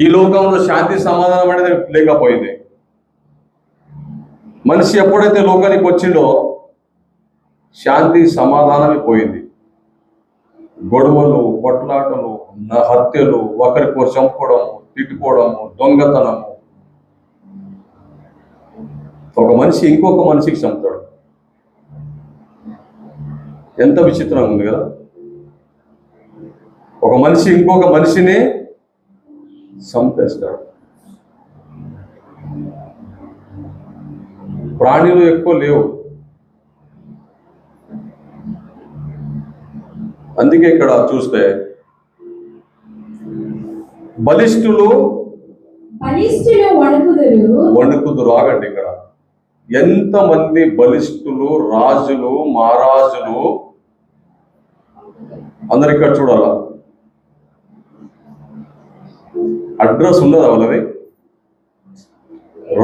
ఈ లోకంలో శాంతి సమాధానం అనేది లేకపోయింది. మనిషి ఎప్పుడైతే లోకానికి వచ్చిండో శాంతి సమాధానమే పోయింది. గొడవలు, కొట్లాటలు, హత్యలు, ఒకరికొకరు చంపుకోవడము, తిట్టుకోవడము, దొంగతనము. ఒక మనిషి ఇంకొక మనిషికి చంపుతాడు. ఎంత విచిత్రంగా ఉంది కదా. ఒక మనిషి ఇంకొక మనిషిని చంపేస్తాడు. ప్రాణులు ఎక్కువ లేవు. అందుకే ఇక్కడ చూస్తే బలిష్ఠులు వణుకుదురు. ఆగండి, ఇక్కడ ఎంతమంది బలిష్ఠులు, రాజులు, మహారాజులు అందరు ఇక్కడ చూడాలా. అడ్రస్ ఉన్నదా వాళ్ళది?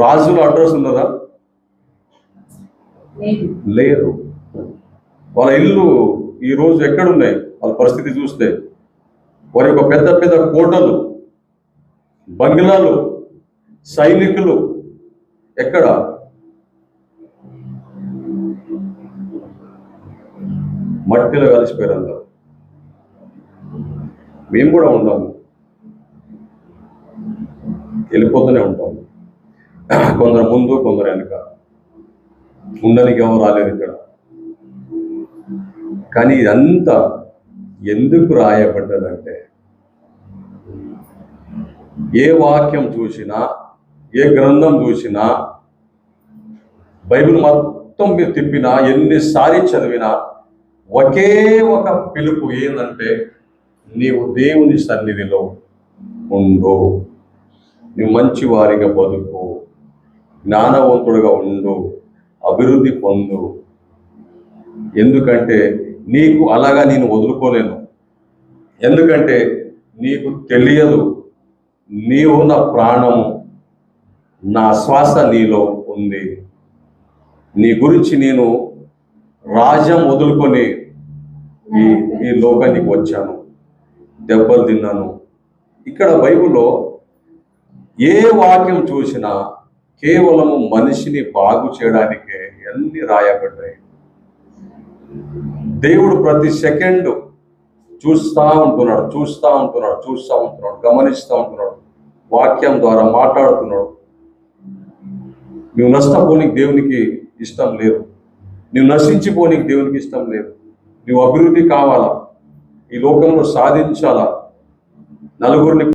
రాజుల అడ్రస్ ఉన్నదా? లేదు. వాళ్ళ ఇల్లు ఈ రోజు ఎక్కడున్నాయి? వాళ్ళ పరిస్థితి చూస్తే వారి యొక్క పెద్ద పెద్ద కోటలు, బంగ్లాలు, సైనికులు ఎక్కడ? మట్టిలో కలిసిపోయారు అందరూ. మేము కూడా ఉంటాము, వెళ్ళిపోతూనే ఉంటాము. కొందరు ముందు, కొందరు వెనుక. ఉండడానికి ఎవరు రాలేదు ఇక్కడ. కానీ ఇదంతా ఎందుకు రాయబడ్డదంటే, ఏ వాక్యం చూసినా, ఏ గ్రంథం చూసినా, బైబిల్ మొత్తం మీరు తిప్పినా, ఎన్నిసారి చదివినా ఒకే ఒక పిలుపు ఏంటంటే, నీవు దేవుని సన్నిధిలో ఉండు, నువ్వు మంచి వారిగా బతుకు, జ్ఞానవంతుడుగా ఉండు, అభివృద్ధి పొందు. ఎందుకంటే నీకు అలాగా నేను వదులుకోలేను. ఎందుకంటే నీకు తెలియదు, నీవు నా ప్రాణము, నా శ్వాస నీలో ఉంది. నీ గురించి నేను రాజ్యం వదులుకొని ఈ లోకానికి వచ్చాను, దెబ్బలు తిన్నాను. ఇక్కడ బైబిల్లో ఏ వాక్యం చూసినా కేవలము మనిషిని బాగు చేయడానికే అన్ని రాయబడ్డాయి. దేవుడు ప్రతి సెకండ్ చూస్తూ ఉంటున్నాడు, గమనిస్తూ ఉంటున్నాడు, వాక్యం ద్వారా మాట్లాడుతున్నాడు. నువ్వు నష్టపోనికి దేవునికి ఇష్టం లేదు, నువ్వు నశించిపోనికి దేవునికి ఇష్టం లేదు. నువ్వు అభివృద్ధి కావాలా, ఈ లోకంలో సాధించాలా, నలుగురిని